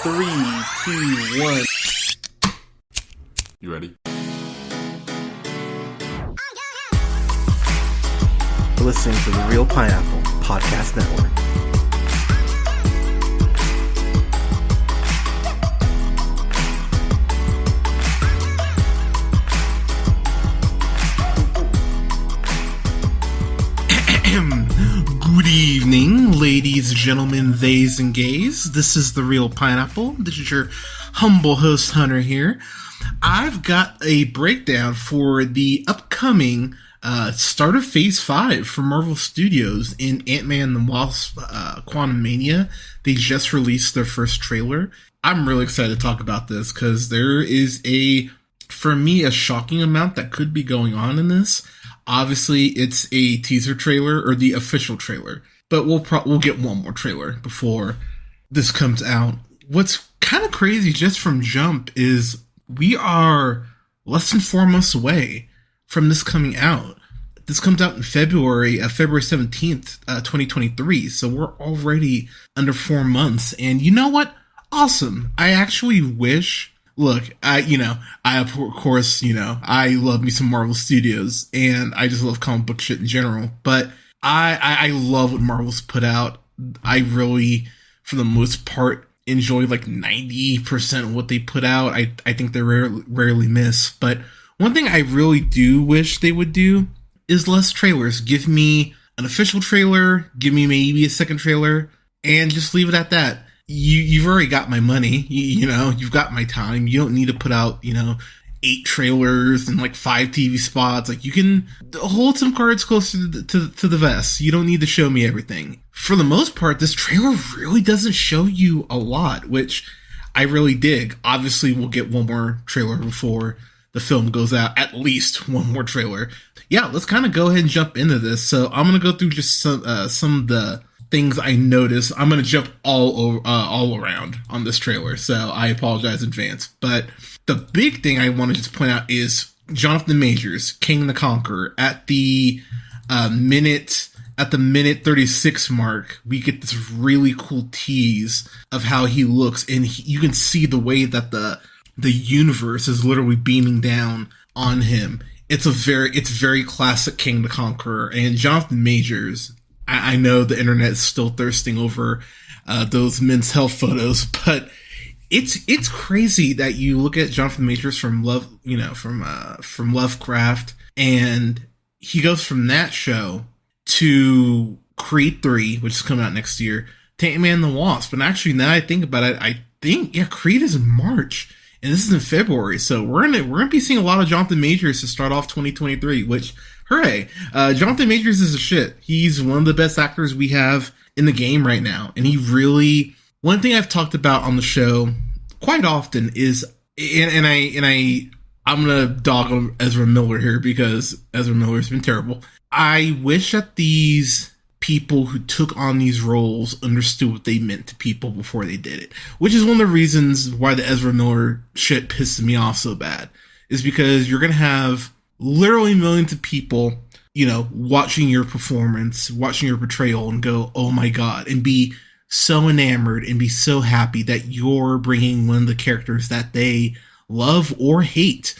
3, 2, 1. You ready? You're listening to the Real Pineapple Podcast Network. Good evening, ladies, gentlemen, theys, and gays. This is the Real Pineapple. This is your humble host, Hunter, here. I've got a breakdown for the upcoming start of Phase 5 for Marvel Studios in Ant-Man the Wasp, Quantumania. They just released their first trailer. I'm really excited to talk about this because there is for me, a shocking amount that could be going on in this. Obviously, it's a teaser trailer or the official trailer, but we'll get one more trailer before this comes out. What's kind of crazy just from jump is we are less than 4 months away from this coming out. This comes out in February 17th, 2023. So we're already under 4 months. And you know what? Awesome. I actually wish... Look, I love me some Marvel Studios, and I just love comic book shit in general, but I love what Marvel's put out. I really, for the most part, enjoy like 90% of what they put out. I think they rarely miss, but one thing I really do wish they would do is less trailers. Give me an official trailer, give me maybe a second trailer, and just leave it at that. You've already got my money, you've got my time. You don't need to put out, 8 trailers and like 5 TV spots. Like, you can hold some cards close to the vest. You don't need to show me everything. For the most part, this trailer really doesn't show you a lot, which I really dig. Obviously, we'll get one more trailer before the film goes out, at least one more trailer. Yeah, let's kind of go ahead and jump into this. So I'm going to go through just some of the things I noticed. I'm going to jump all around on this trailer, so I apologize in advance. But the big thing I want to just point out is Jonathan Majors, King the Conqueror, at the minute 36 mark, we get this really cool tease of how he looks, and you can see the way that the universe is literally beaming down on him. It's very classic King the Conqueror, and Jonathan Majors. I know the internet is still thirsting over those Men's Health photos, but it's crazy that you look at Jonathan Majors from Lovecraft, and he goes from that show to Creed 3, which is coming out next year, to Ant-Man the Wasp. And actually, now I think about it, I think Creed is in March, and this is in February, so we're gonna be seeing a lot of Jonathan Majors to start off 2023, which. Hooray. Jonathan Majors is a shit. He's one of the best actors we have in the game right now. And he really... One thing I've talked about on the show quite often is... I'm going to dog on Ezra Miller here because Ezra Miller's been terrible. I wish that these people who took on these roles understood what they meant to people before they did it. Which is one of the reasons why the Ezra Miller shit pisses me off so bad. Is because you're going to have... literally millions of people, watching your performance, watching your portrayal and go, oh my God, and be so enamored and be so happy that you're bringing one of the characters that they love or hate.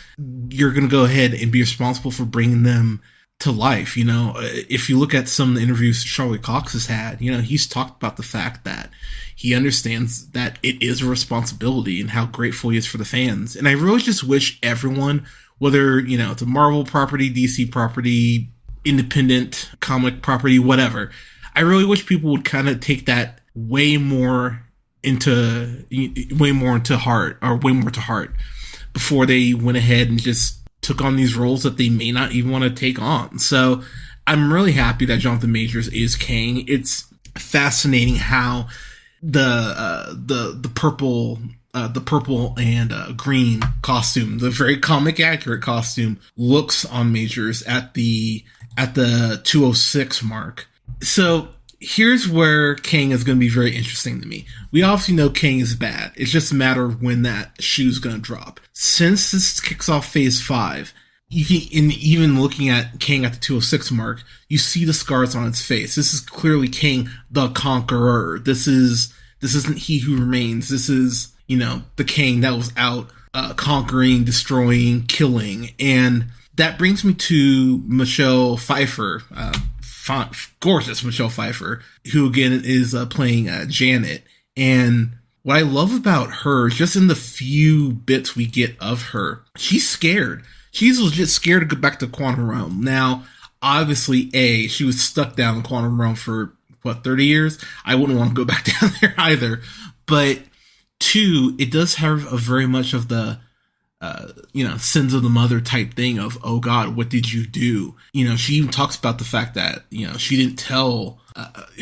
You're going to go ahead and be responsible for bringing them to life. If you look at some of the interviews Charlie Cox has had, he's talked about the fact that he understands that it is a responsibility and how grateful he is for the fans. And I really just wish everyone, whether, it's a Marvel property, DC property, independent comic property, whatever. I really wish people would kind of take that way more to heart before they went ahead and just took on these roles that they may not even want to take on. So I'm really happy that Jonathan Majors is Kang. It's fascinating how the purple and green costume, the very comic accurate costume, looks on Majors at the 206 mark. So here's where Kang is going to be very interesting to me. We obviously know Kang is bad. It's just a matter of when that shoe's going to drop. Since this kicks off Phase 5, even looking at Kang at the 206 mark, you see the scars on its face. This is clearly Kang the Conqueror. This is This isn't He Who Remains. This is, the Kang that was out conquering, destroying, killing. And that brings me to Michelle Pfeiffer, gorgeous Michelle Pfeiffer, who again is playing Janet. And what I love about her, just in the few bits we get of her, she's scared. She's legit scared to go back to Quantum Realm. Now, obviously, she was stuck down in Quantum Realm for, 30 years? I wouldn't want to go back down there either. But 2, it does have a very much of the, sins of the mother type thing of, oh God, what did you do? She even talks about the fact that, she didn't tell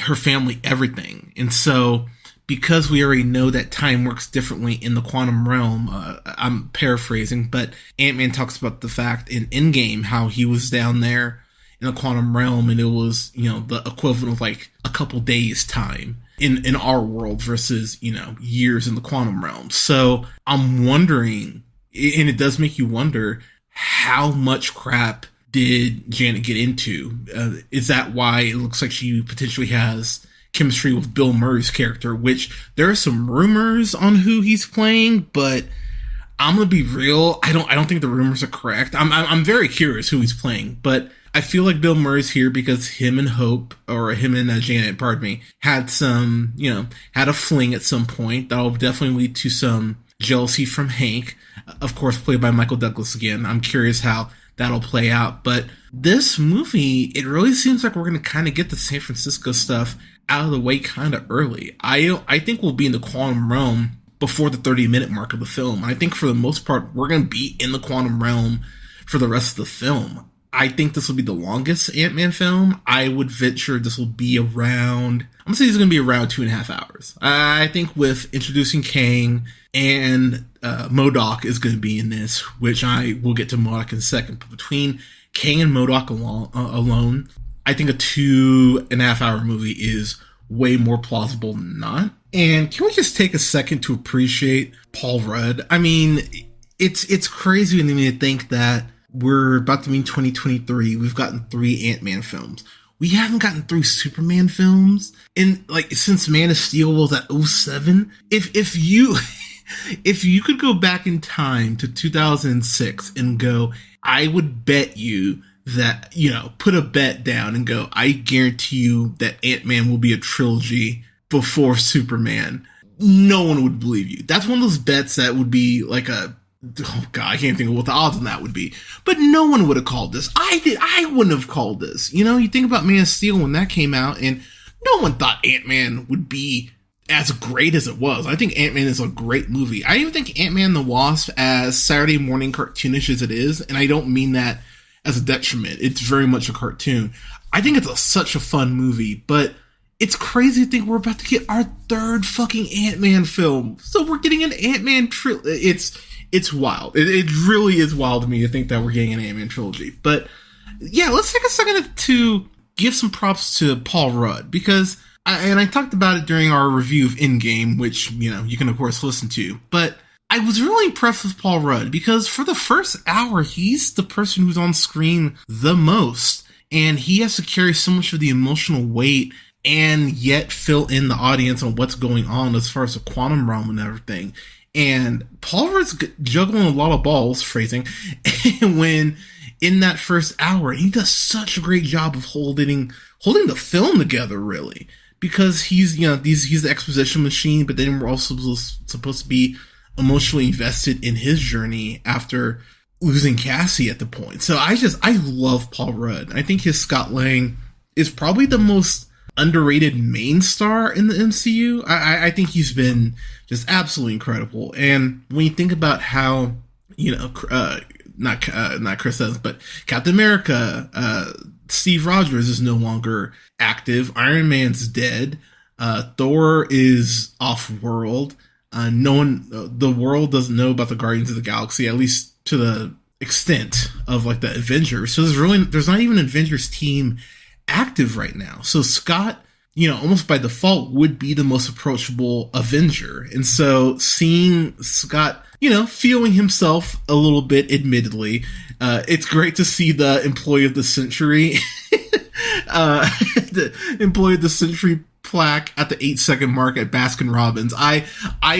her family everything. And so, because we already know that time works differently in the quantum realm, I'm paraphrasing, but Ant-Man talks about the fact in Endgame how he was down there in the quantum realm and it was, the equivalent of like a couple days time in our world versus, years in the quantum realm. So I'm wondering, and it does make you wonder, how much crap did Janet get into? Is that why it looks like she potentially has chemistry with Bill Murray's character, which there are some rumors on who he's playing, but I'm gonna be real. I don't think the rumors are correct. I'm very curious who he's playing, but I feel like Bill Murray's here because him and Janet, had some, had a fling at some point. That'll definitely lead to some jealousy from Hank, of course, played by Michael Douglas again. I'm curious how that'll play out. But this movie, it really seems like we're going to kind of get the San Francisco stuff out of the way kind of early. I think we'll be in the quantum realm before the 30-minute mark of the film. I think for the most part, we're going to be in the quantum realm for the rest of the film. I think this will be the longest Ant-Man film. I would venture this will be around, I'm going to say it's going to be around 2.5 hours. I think with introducing Kang and MODOK is going to be in this, which I will get to MODOK in a second. But between Kang and MODOK alone, I think a 2.5 hour movie is way more plausible than not. And can we just take a second to appreciate Paul Rudd? I mean, it's crazy to me to think that we're about to be in 2023. We've gotten 3 Ant-Man films. We haven't gotten 3 Superman films since Man of Steel was at 2007. If you could go back in time to 2006 and go, I would bet you that, put a bet down and go, I guarantee you that Ant-Man will be a trilogy before Superman. No one would believe you. That's one of those bets that would be like oh God, I can't think of what the odds on that would be. But no one would have called this. I wouldn't have called this. You think about Man of Steel when that came out, and no one thought Ant-Man would be as great as it was. I think Ant-Man is a great movie. I even think Ant-Man the Wasp, as Saturday morning cartoonish as it is, and I don't mean that as a detriment. It's very much a cartoon. I think it's such a fun movie, but it's crazy to think we're about to get our 3rd fucking Ant-Man film. So we're getting an Ant-Man trilogy. It's wild. It really is wild to me to think that we're getting an Ant-Man trilogy. But yeah, let's take a second to give some props to Paul Rudd, because I talked about it during our review of Endgame, which, you can of course listen to, but I was really impressed with Paul Rudd because for the first hour, he's the person who's on screen the most, and he has to carry so much of the emotional weight and yet fill in the audience on what's going on as far as the quantum realm and everything. And Paul Rudd's juggling a lot of balls, phrasing, when in that first hour, he does such a great job of holding the film together, really, because he's the exposition machine, but then we're also supposed to be emotionally invested in his journey after losing Cassie at the point. So I love Paul Rudd. I think his Scott Lang is probably the most underrated main star in the MCU. I think he's been just absolutely incredible. And when you think about how, not Chris Evans, but Captain America, Steve Rogers is no longer active. Iron Man's dead. Thor is off-world. The world doesn't know about the Guardians of the Galaxy, at least to the extent of like the Avengers. So there's not even an Avengers team active right now. So Scott, almost by default would be the most approachable Avenger. And so seeing Scott, feeling himself a little bit, admittedly, it's great to see the employee of the century, the employee of the century flack at the 8-second mark at Baskin Robbins. I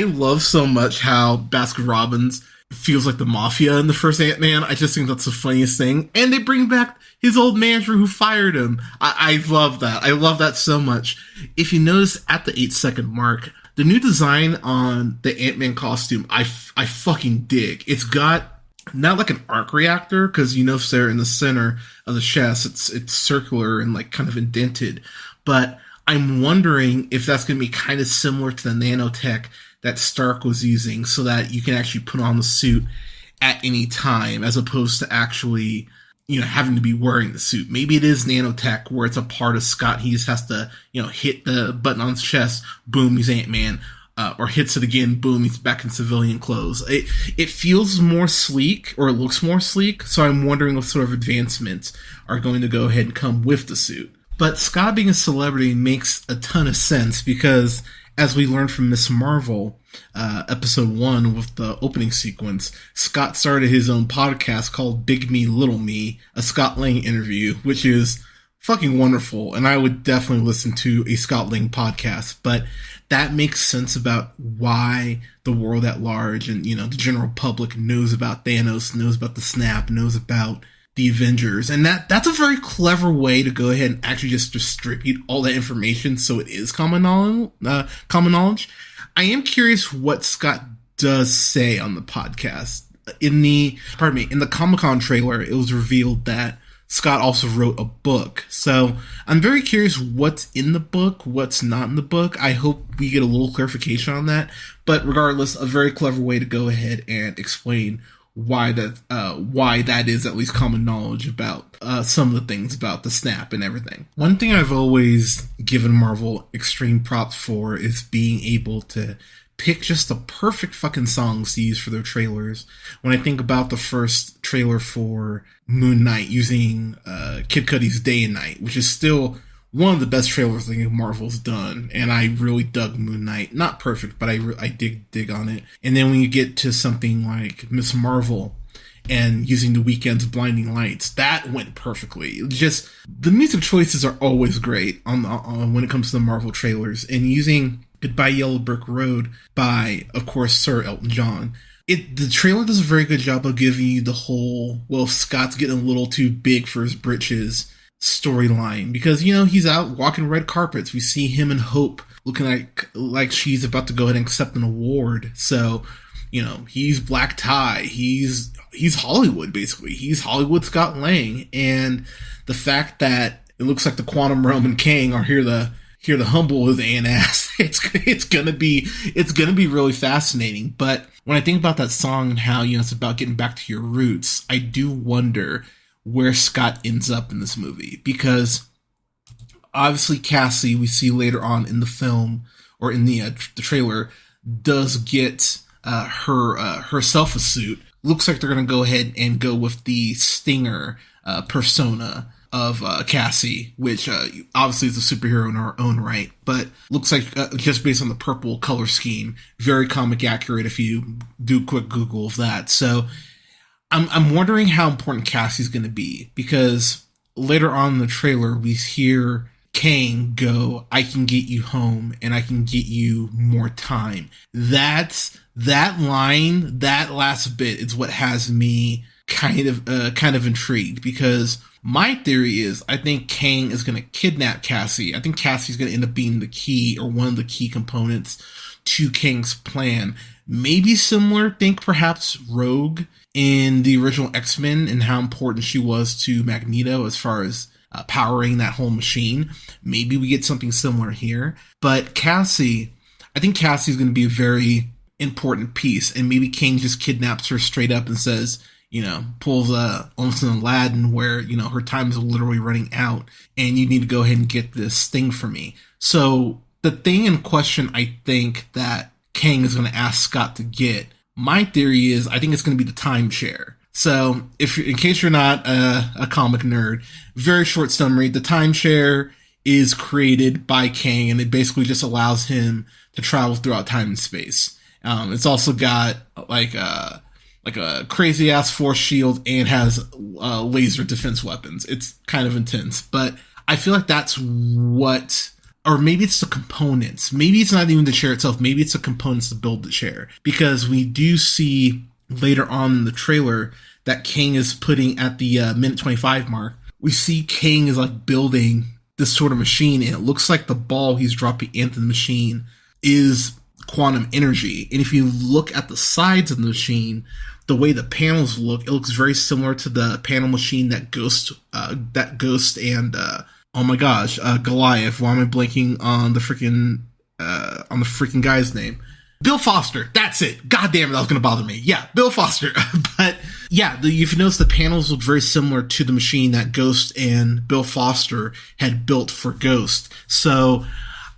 love so much how Baskin Robbins feels like the mafia in the first Ant-Man. I just think that's the funniest thing. And they bring back his old manager who fired him. I love that. I love that so much. If you notice at the 8-second mark, the new design on the Ant-Man costume, I fucking dig. It's got not like an arc reactor, because you notice there in the center of the chest, it's circular and like kind of indented. But I'm wondering if that's going to be kind of similar to the nanotech that Stark was using, so that you can actually put on the suit at any time, as opposed to actually, having to be wearing the suit. Maybe it is nanotech where it's a part of Scott. He just has to, hit the button on his chest, boom, he's Ant-Man, or hits it again, boom, he's back in civilian clothes. It feels more sleek, or it looks more sleek, so I'm wondering what sort of advancements are going to go ahead and come with the suit. But Scott being a celebrity makes a ton of sense, because as we learned from Miss Marvel, episode 1 with the opening sequence, Scott started his own podcast called Big Me, Little Me, a Scott Lang interview, which is fucking wonderful. And I would definitely listen to a Scott Lang podcast, but that makes sense about why the world at large and, the general public knows about Thanos, knows about the snap, knows about the Avengers. And that's a very clever way to go ahead and actually just distribute all that information so it is common knowledge. I am curious what Scott does say on the podcast. In the Comic-Con trailer, it was revealed that Scott also wrote a book. So I'm very curious what's in the book, what's not in the book. I hope we get a little clarification on that. But regardless, a very clever way to go ahead and explain why that is at least common knowledge about some of the things about the snap and everything. One thing I've always given Marvel extreme props for is being able to pick just the perfect fucking songs to use for their trailers. When I think about the first trailer for Moon Knight using Kid Cudi's Day and Night, which is still one of the best trailers I think Marvel's done, and I really dug Moon Knight. Not perfect, but I dig on it. And then when you get to something like Miss Marvel and using The Weeknd's Blinding Lights, that went perfectly. Just the music choices are always great on when it comes to the Marvel trailers, and using Goodbye Yellow Brick Road by, of course, Sir Elton John. The trailer does a very good job of giving you the whole, well, Scott's getting a little too big for his britches storyline, because he's out walking red carpets. We see him and Hope looking like she's about to go ahead and accept an award. So he's black tie, he's Hollywood, basically. He's Hollywood Scott Lang. And the fact that it looks like the Quantum Realm and Kang are here to humble his aunt ass, it's gonna be really fascinating. But when I think about that song and how it's about getting back to your roots, I do wonder where Scott ends up in this movie, because obviously Cassie, we see later on in the film, or in the trailer, does get herself a suit. Looks like they're going to go ahead and go with the Stinger persona of Cassie, which obviously is a superhero in her own right, but looks like just based on the purple color scheme, very comic accurate if you do a quick Google of that. So I'm wondering how important Cassie's going to be, because later on in the trailer, we hear Kang go, "I can get you home and I can get you more time." That line, that last bit, is what has me kind of intrigued, because my theory is I think Kang is going to kidnap Cassie. I think Cassie's going to end up being the key, or one of the key components to Kang's plan. Maybe similar, think perhaps Rogue in the original X-Men, and how important she was to Magneto as far as powering that whole machine. Maybe we get something similar here. But Cassie, I think Cassie's going to be a very important piece, and maybe Kang just kidnaps her straight up and says, pulls almost an Aladdin where, her time is literally running out and you need to go ahead and get this thing for me. So the thing in question, I think that Kang is going to ask Scott to get, my theory is I think it's going to be the timeshare. So in case you're not a comic nerd, very short summary, the timeshare is created by Kang, and it basically just allows him to travel throughout time and space. It's also got like a crazy ass force shield, and has laser defense weapons. It's kind of intense, but I feel like that's what or maybe it's the components. Maybe it's not even the chair itself. Maybe it's the components to build the chair. Because we do see later on in the trailer that King is putting at the minute 25 mark. We see King is like building this sort of machine, and it looks like the ball he's dropping into the machine is quantum energy. And if you look at the sides of the machine, the way the panels look, it looks very similar to the panel machine that Ghost and oh my gosh, Goliath. Why am I blanking on the freaking guy's name? Bill Foster. That's it. God damn it, that was going to bother me. Yeah, Bill Foster. But yeah, if you notice, the panels look very similar to the machine that Ghost and Bill Foster had built for Ghost. So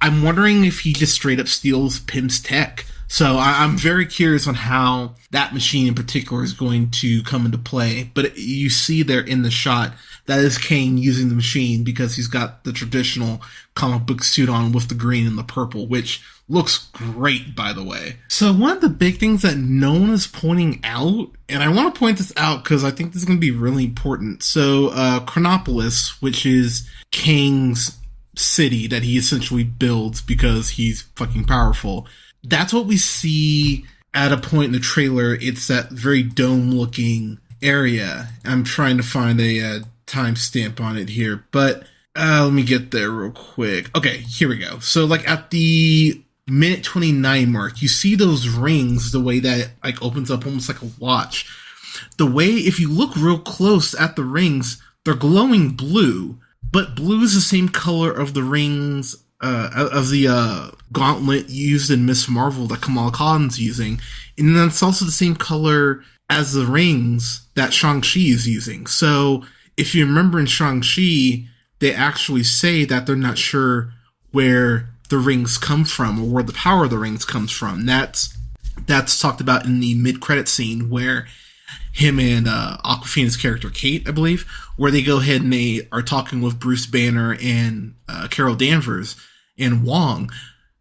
I'm wondering if he just straight up steals Pym's tech. So I'm very curious on how that machine in particular is going to come into play. But you see there in the shot, that is Kane using the machine because he's got the traditional comic book suit on with the green and the purple, which looks great, by the way. So one of the big things that no one is pointing out, and I want to point this out because I think this is going to be really important. So Chronopolis, which is Kang's city that he essentially builds because he's fucking powerful, that's what we see at a point in the trailer. It's that very dome-looking area. I'm trying to find a timestamp on it here, but let me get there real quick. Okay, here we go. So, like, at the minute 29 mark, you see those rings, the way that it, like, opens up almost like a watch. The way, if you look real close at the rings, they're glowing blue, but blue is the same color of the rings of the gauntlet used in Miss Marvel that Kamala Khan's using. And then it's also the same color as the rings that Shang-Chi is using. So if you remember in Shang-Chi, they actually say that they're not sure where the rings come from or where the power of the rings comes from. That's talked about in the mid-credit scene where him and Awkwafina's character Kate, I believe, where they go ahead and they are talking with Bruce Banner and Carol Danvers and Wong.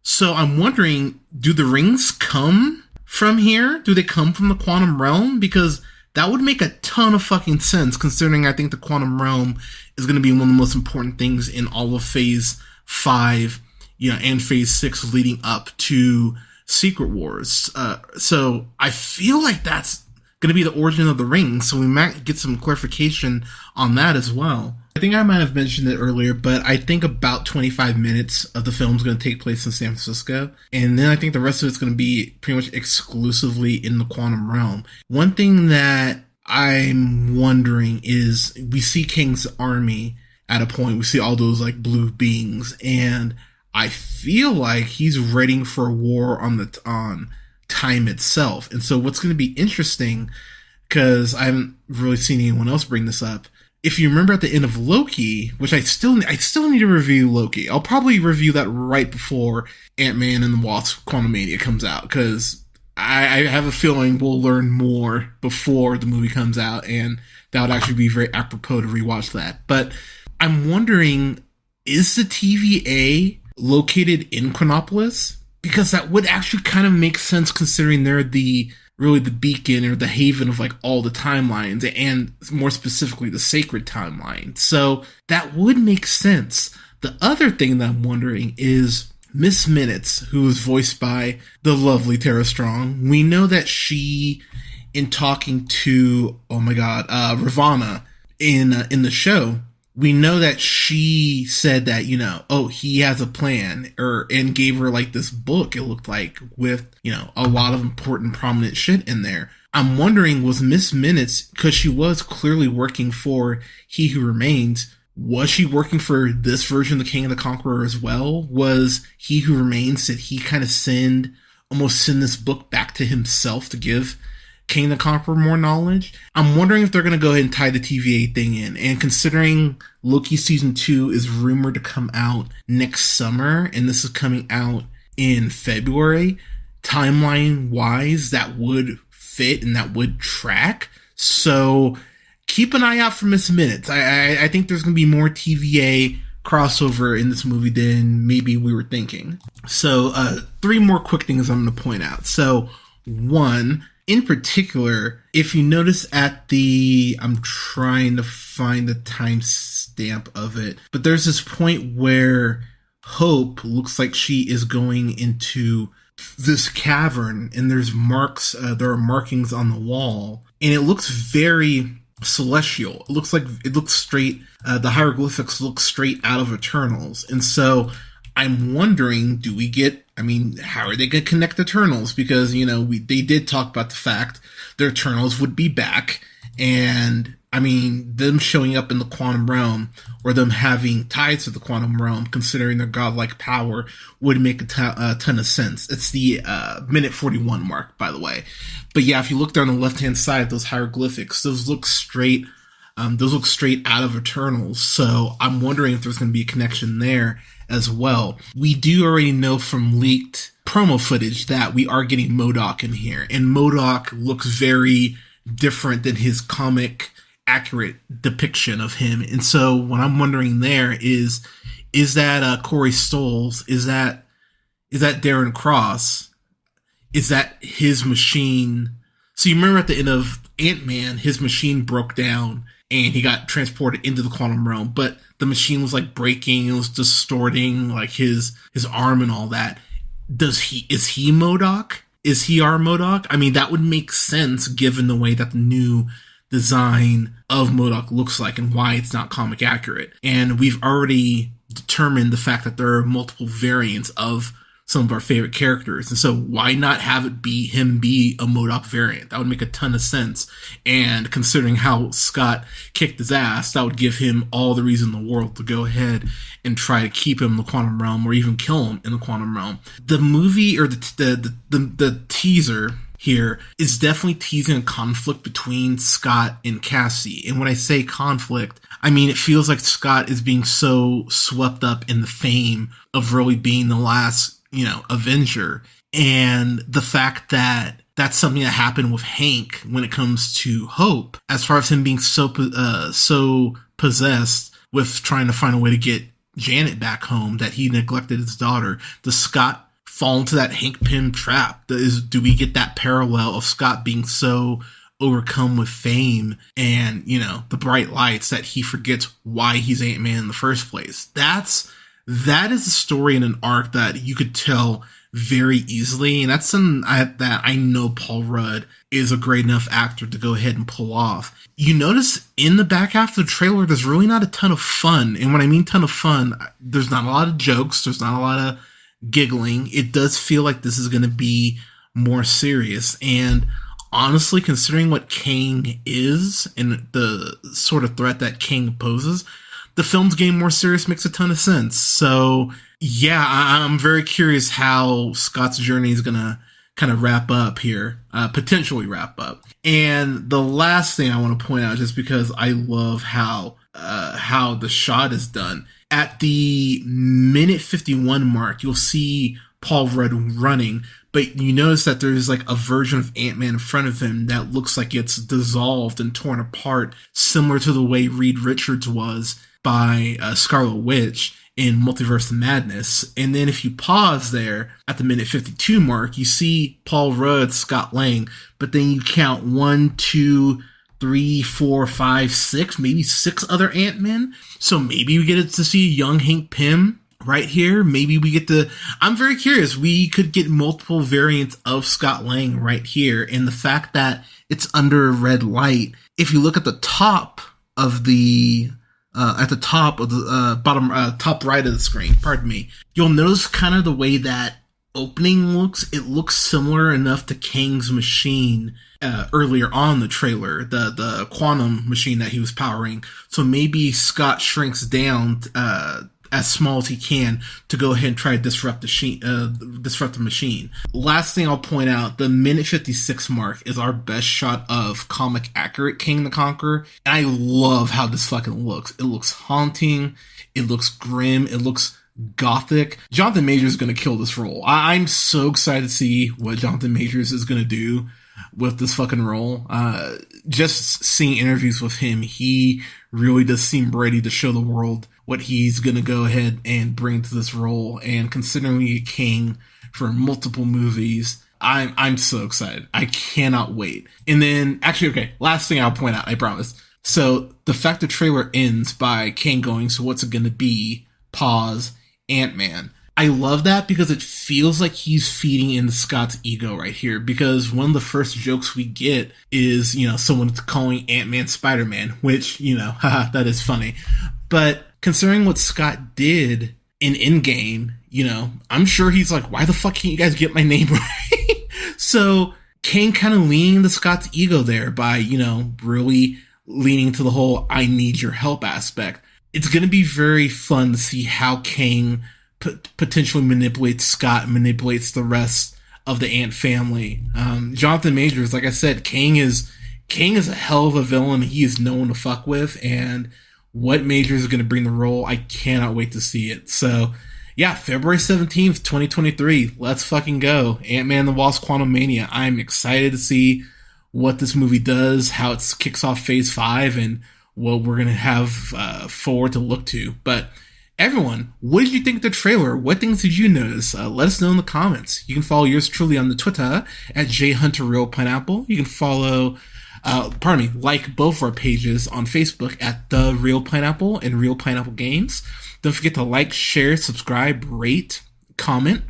So I'm wondering, do the rings come from here? Do they come from the quantum realm? Because that would make a ton of fucking sense, considering I think the quantum realm is going to be one of the most important things in all of Phase 5, and Phase 6 leading up to Secret Wars. So I feel like that's going to be the origin of the rings, so we might get some clarification on that as well. I think I might have mentioned it earlier, but I think about 25 minutes of the film is going to take place in San Francisco, and then I think the rest of it's going to be pretty much exclusively in the quantum realm. One thing that I'm wondering is, we see King's army at a point, we see all those like blue beings, and I feel like he's ready for a war on time itself. And so what's going to be interesting, because I haven't really seen anyone else bring this up, if you remember at the end of Loki, which I still need to review Loki. I'll probably review that right before Ant-Man and the Wasp Quantumania comes out, because I have a feeling we'll learn more before the movie comes out, and that would actually be very apropos to rewatch that. But I'm wondering, is the TVA located in Chronopolis? Because that would actually kind of make sense, considering they're really the beacon or the haven of like all the timelines, and more specifically the sacred timeline. So that would make sense. The other thing that I'm wondering is Miss Minutes, who is voiced by the lovely Tara Strong. We know that she, in talking to, Ravonna in the show, we know that she said that, he has a plan, and gave her like this book, it looked like, with, a lot of important prominent shit in there. I'm wondering, was Miss Minutes, because she was clearly working for He Who Remains, was she working for this version of the King of the Conqueror as well? Was He Who Remains, did he kind of almost send this book back to himself to give King of the Conqueror more knowledge? I'm wondering if they're going to go ahead and tie the TVA thing in. And considering Loki Season 2 is rumored to come out next summer, and this is coming out in February, timeline-wise, that would fit and that would track. So keep an eye out for Miss Minutes. I think there's going to be more TVA crossover in this movie than maybe we were thinking. So 3 more quick things I'm going to point out. So 1, in particular, if you notice I'm trying to find the timestamp of it, but there's this point where Hope looks like she is going into this cavern, and there's marks, there are markings on the wall, and it looks very celestial. It looks straight, the hieroglyphics look straight out of Eternals. And so I'm wondering, how are they going to connect Eternals? Because, they did talk about the fact their Eternals would be back, and them showing up in the quantum realm, or them having ties to the quantum realm, considering their godlike power, would make a ton of sense. It's the minute 41 mark, by the way. But yeah, if you look down the left-hand side, those hieroglyphics, those look straight out of Eternals. So I'm wondering if there's going to be a connection there as well. We do already know from leaked promo footage that we are getting MODOK in here, and MODOK looks very different than his comic accurate depiction of him. And so what I'm wondering there is that Corey Stoles? Is that Darren Cross? Is that his machine? So you remember at the end of Ant-Man, his machine broke down and he got transported into the quantum realm, but the machine was like breaking, it was distorting like his arm and all that. Is he MODOK? Is he our MODOK? That would make sense given the way that the new design of MODOK looks like and why it's not comic accurate. And we've already determined the fact that there are multiple variants of some of our favorite characters. And so why not have it be a MODOK variant? That would make a ton of sense. And considering how Scott kicked his ass, that would give him all the reason in the world to go ahead and try to keep him in the quantum realm, or even kill him in the quantum realm. The movie, or the teaser here, is definitely teasing a conflict between Scott and Cassie. And when I say conflict, it feels like Scott is being so swept up in the fame of really being the last, Avenger. And the fact that that's something that happened with Hank when it comes to Hope, as far as him being so possessed with trying to find a way to get Janet back home, that he neglected his daughter. Does Scott fall into that Hank Pym trap? Do we get that parallel of Scott being so overcome with fame and, the bright lights, that he forgets why he's Ant-Man in the first place? That is a story and an arc that you could tell very easily, and that's something that I know Paul Rudd is a great enough actor to go ahead and pull off. You notice in the back half of the trailer, there's really not a ton of fun. And when I mean ton of fun, there's not a lot of jokes, there's not a lot of giggling. It does feel like this is going to be more serious. And honestly, considering what Kang is and the sort of threat that Kang poses, the film's getting more serious makes a ton of sense. So yeah, I'm very curious how Scott's journey is going to kind of wrap up here, potentially wrap up. And the last thing I want to point out, just because I love how the shot is done, at the minute 51 mark, you'll see Paul Rudd running, but you notice that there's like a version of Ant-Man in front of him that looks like it's dissolved and torn apart, similar to the way Reed Richards was by Scarlet Witch in Multiverse of Madness. And then if you pause there at the minute 52 mark, you see Paul Rudd, Scott Lang, but then you count 1, 2, 3, 4, 5, 6, maybe 6 other Ant-Men. So maybe we get to see young Hank Pym right here. Maybe we get to, I'm very curious, we could get multiple variants of Scott Lang right here. And the fact that it's under a red light, if you look at the top of the bottom, top right of the screen, pardon me, you'll notice kind of the way that opening looks. It looks similar enough to Kang's machine earlier on in the trailer, the quantum machine that he was powering. So maybe Scott shrinks down as small as he can to go ahead and try to disrupt the machine. Last thing I'll point out, the minute 56 mark is our best shot of comic accurate Kang the Conqueror. And I love how this fucking looks. It looks haunting. It looks grim. It looks gothic. Jonathan Majors is going to kill this role. I'm so excited to see what Jonathan Majors is going to do with this fucking role. Just seeing interviews with him, he really does seem ready to show the world what he's going to go ahead and bring to this role. And considering we get King for multiple movies, I'm so excited. I cannot wait. And then, actually, okay, last thing I'll point out, I promise. So the fact the trailer ends by Kang going, so what's it going to be? Pause. Ant-Man. I love that because it feels like he's feeding into Scott's ego right here, because one of the first jokes we get is, someone calling Ant-Man Spider-Man, which, haha, that is funny. But considering what Scott did in Endgame, I'm sure he's like, why the fuck can't you guys get my name right? So Kang kind of leaning into Scott's ego there by, really leaning to the whole I need your help aspect. It's going to be very fun to see how Kang potentially manipulates Scott, manipulates the rest of the Ant family. Jonathan Majors, like I said, Kang is a hell of a villain. He is no one to fuck with, and what Majors is going to bring the role, I cannot wait to see it. So, yeah, February 17th, 2023. Let's fucking go. Ant-Man the Wasp Quantumania. I'm excited to see what this movie does, how it kicks off Phase 5, and what we're going to have forward to look to. But everyone, what did you think of the trailer? What things did you notice? Let us know in the comments. You can follow yours truly on the Twitter at jhunterrealpineapple. You can follow, like both our pages on Facebook at The Real Pineapple and Real Pineapple Games. Don't forget to like, share, subscribe, rate, comment.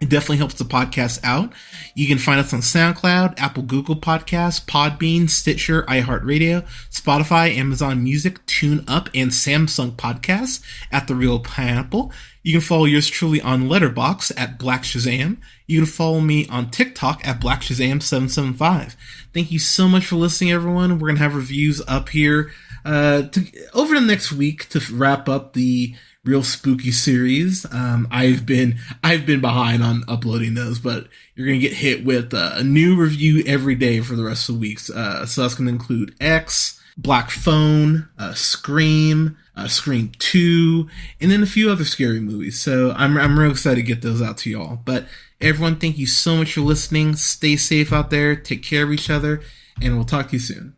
It definitely helps the podcast out. You can find us on SoundCloud, Apple, Google Podcasts, Podbean, Stitcher, iHeartRadio, Spotify, Amazon Music, TuneUp, and Samsung Podcasts at The Real Pineapple. You can follow yours truly on Letterboxd at Black Shazam. You can follow me on TikTok at Black Shazam 775. Thank you so much for listening, everyone. We're going to have reviews up here over the next week to wrap up the Real Spooky series. I've been behind on uploading those, but you're gonna get hit with a new review every day for the rest of the weeks. So that's gonna include X, Black Phone, Scream, Scream 2, and then a few other scary movies. So I'm real excited to get those out to y'all. But everyone, thank you so much for listening. Stay safe out there. Take care of each other, and we'll talk to you soon.